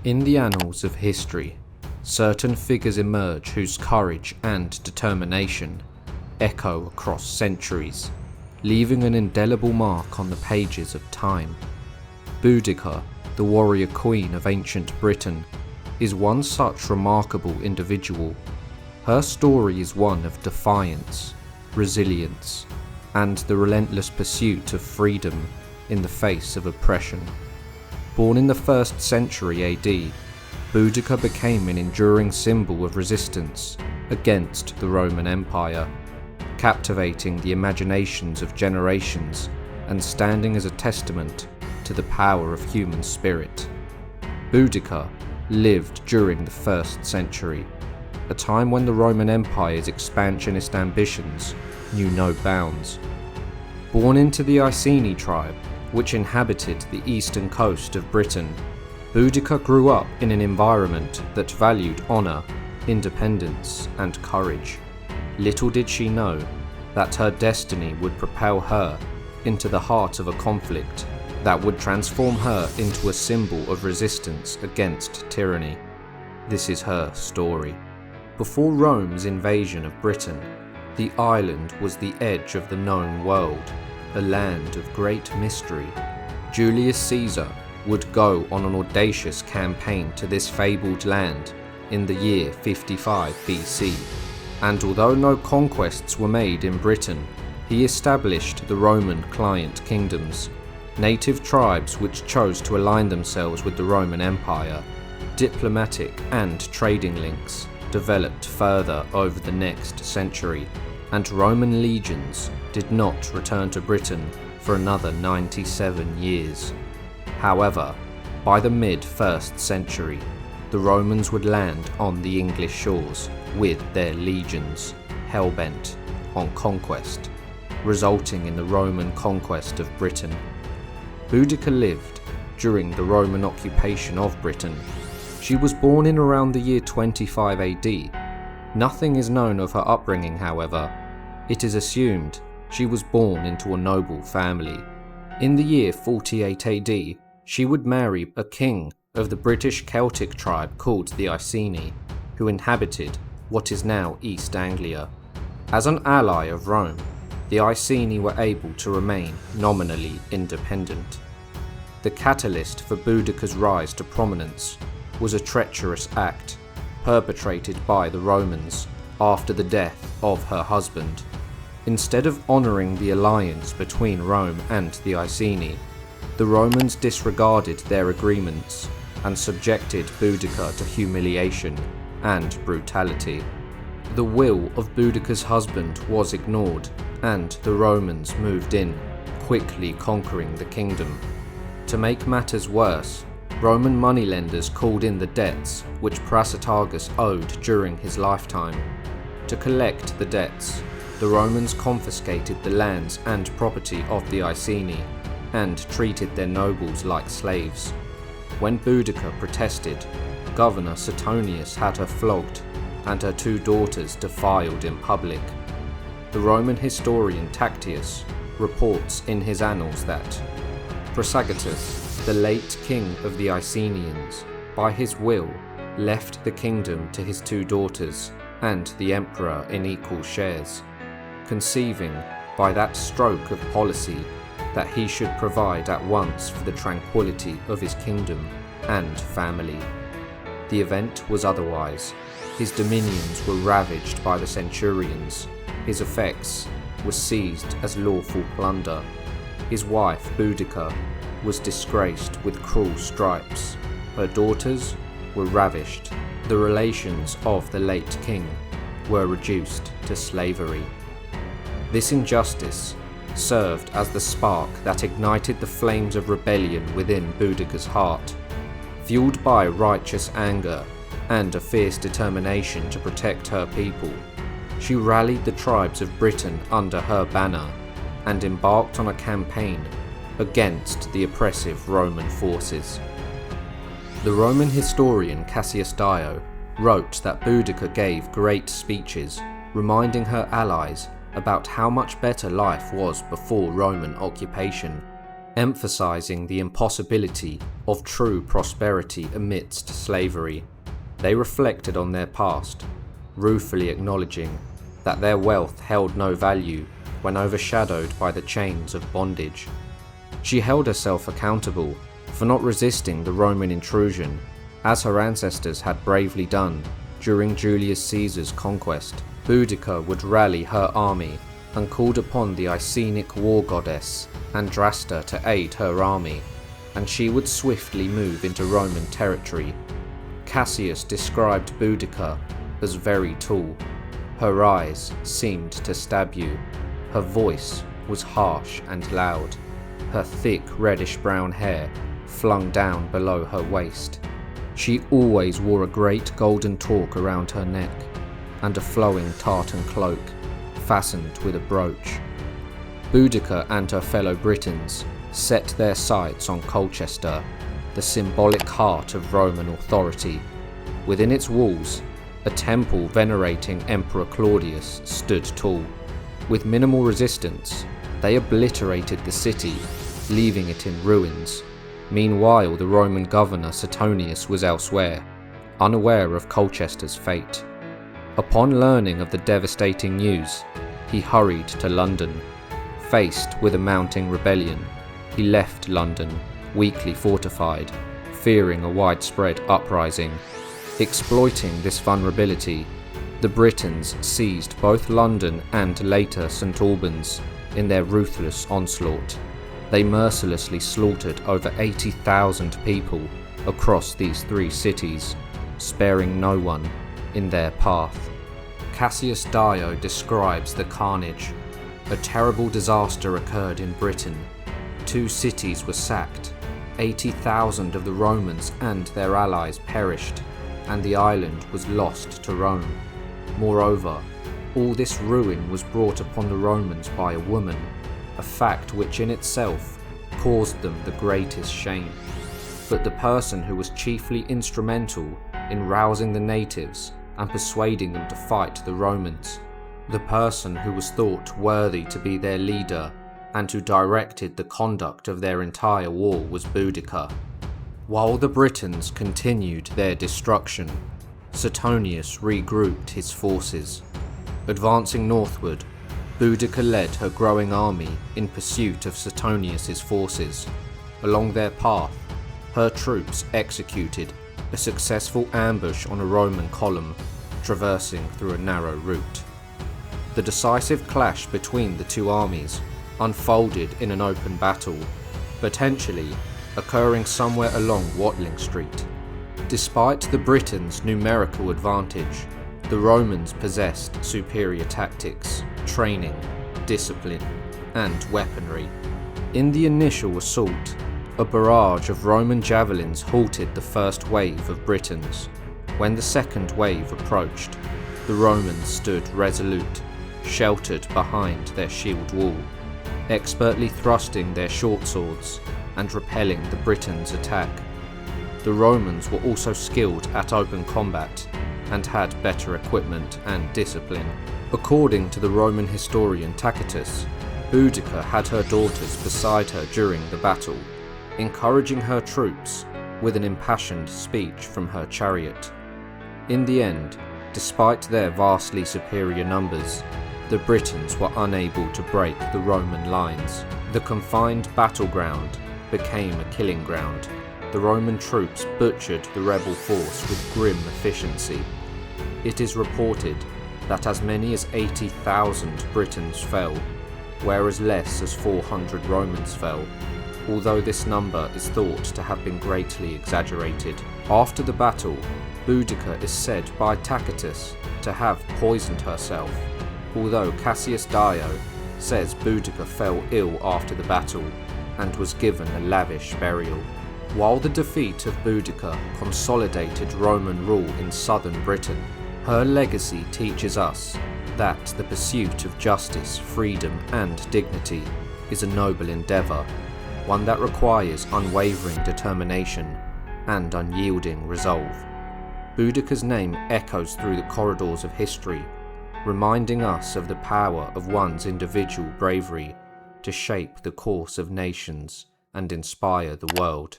In the annals of history, certain figures emerge whose courage and determination echo across centuries, leaving an indelible mark on the pages of time. Boudica, the warrior queen of ancient Britain, is one such remarkable individual. Her story is one of defiance, resilience, and the relentless pursuit of freedom in the face of oppression. Born in the 1st century AD, Boudica became an enduring symbol of resistance against the Roman Empire, captivating the imaginations of generations and standing as a testament to the power of human spirit. Boudica lived during the 1st century, a time when the Roman Empire's expansionist ambitions knew no bounds. Born into the Iceni tribe, which inhabited the eastern coast of Britain, Boudica grew up in an environment that valued honour, independence, and courage. Little did she know that her destiny would propel her into the heart of a conflict that would transform her into a symbol of resistance against tyranny. This is her story. Before Rome's invasion of Britain, the island was the edge of the known world, a land of great mystery. Julius Caesar would go on an audacious campaign to this fabled land in the year 55 BC, and although no conquests were made in Britain, he established the Roman client kingdoms, native tribes which chose to align themselves with the Roman Empire. Diplomatic and trading links developed further over the next century, and Roman legions did not return to Britain for another 97 years. However, by the mid-1st century, the Romans would land on the English shores with their legions, hell-bent on conquest, resulting in the Roman conquest of Britain. Boudica lived during the Roman occupation of Britain. She was born in around the year 25 AD. Nothing is known of her upbringing, however. It is assumed she was born into a noble family. In the year 48 AD, she would marry a king of the British Celtic tribe called the Iceni, who inhabited what is now East Anglia. As an ally of Rome, the Iceni were able to remain nominally independent. The catalyst for Boudica's rise to prominence was a treacherous act perpetrated by the Romans after the death of her husband. Instead of honouring the alliance between Rome and the Iceni, the Romans disregarded their agreements and subjected Boudica to humiliation and brutality. The will of Boudica's husband was ignored, and the Romans moved in, quickly conquering the kingdom. To make matters worse, Roman moneylenders called in the debts which Prasutagus owed during his lifetime. To collect the debts, the Romans confiscated the lands and property of the Iceni and treated their nobles like slaves. When Boudica protested, Governor Suetonius had her flogged and her 2 daughters defiled in public. The Roman historian Tacitus reports in his annals that Prasutagus, the late king of the Icenians, by his will left the kingdom to his 2 daughters and the emperor in equal shares, conceiving by that stroke of policy that he should provide at once for the tranquility of his kingdom and family. The event was otherwise. His dominions were ravaged by the centurions, his effects were seized as lawful plunder, his wife Boudica was disgraced with cruel stripes, her daughters were ravished, the relations of the late king were reduced to slavery. This injustice served as the spark that ignited the flames of rebellion within Boudica's heart. Fueled by righteous anger and a fierce determination to protect her people, she rallied the tribes of Britain under her banner and embarked on a campaign against the oppressive Roman forces. The Roman historian Cassius Dio wrote that Boudica gave great speeches reminding her allies about how much better life was before Roman occupation. emphasizing the impossibility of true prosperity amidst slavery. They reflected on their past, ruefully acknowledging that their wealth held no value when overshadowed by the chains of bondage. She held herself accountable for not resisting the Roman intrusion, as her ancestors had bravely done during Julius Caesar's conquest. Boudica would rally her army and called upon the Icenic war goddess Andrasta to aid her army, and she would swiftly move into Roman territory. Cassius described Boudica as very tall. Her eyes seemed to stab you. Her voice was harsh and loud. Her thick reddish-brown hair flung down below her waist. She always wore a great golden torque around her neck and a flowing tartan cloak fastened with a brooch. Boudica and her fellow Britons set their sights on Colchester, the symbolic heart of Roman authority. Within its walls, a temple venerating Emperor Claudius stood tall. With minimal resistance, they obliterated the city, leaving it in ruins. Meanwhile, the Roman governor Suetonius was elsewhere, unaware of Colchester's fate. Upon learning of the devastating news, he hurried to London. Faced with a mounting rebellion, he left London, weakly fortified, fearing a widespread uprising. Exploiting this vulnerability, the Britons seized both London and later St Albans in their ruthless onslaught. They mercilessly slaughtered over 80,000 people across these three cities, sparing no one in their path. Cassius Dio describes the carnage. A terrible disaster occurred in Britain. 2 cities were sacked, 80,000 of the Romans and their allies perished, and the island was lost to Rome. Moreover, all this ruin was brought upon the Romans by a woman, a fact which in itself caused them the greatest shame. But the person who was chiefly instrumental in rousing the natives and persuading them to fight the Romans, the person who was thought worthy to be their leader and who directed the conduct of their entire war, was Boudica. While the Britons continued their destruction, Suetonius regrouped his forces. Advancing northward, Boudica led her growing army in pursuit of Suetonius's forces. Along their path, her troops executed a successful ambush on a Roman column, traversing through a narrow route. The decisive clash between the two armies unfolded in an open battle, potentially occurring somewhere along Watling Street. Despite the Britons' numerical advantage, the Romans possessed superior tactics, training, discipline, and weaponry. In the initial assault, a barrage of Roman javelins halted the first wave of Britons. When the second wave approached, the Romans stood resolute, sheltered behind their shield wall, expertly thrusting their short swords and repelling the Britons' attack. The Romans were also skilled at open combat and had better equipment and discipline. According to the Roman historian Tacitus, Boudica had her daughters beside her during the battle, encouraging her troops with an impassioned speech from her chariot. In the end, despite their vastly superior numbers, the Britons were unable to break the Roman lines. The confined battleground became a killing ground. The Roman troops butchered the rebel force with grim efficiency. It is reported that as many as 80,000 Britons fell, whereas less as 400 Romans fell, although this number is thought to have been greatly exaggerated. After the battle, Boudica is said by Tacitus to have poisoned herself, although Cassius Dio says Boudica fell ill after the battle and was given a lavish burial. While the defeat of Boudica consolidated Roman rule in southern Britain, her legacy teaches us that the pursuit of justice, freedom, and dignity is a noble endeavour, one that requires unwavering determination and unyielding resolve. Boudica's name echoes through the corridors of history, reminding us of the power of one's individual bravery to shape the course of nations and inspire the world.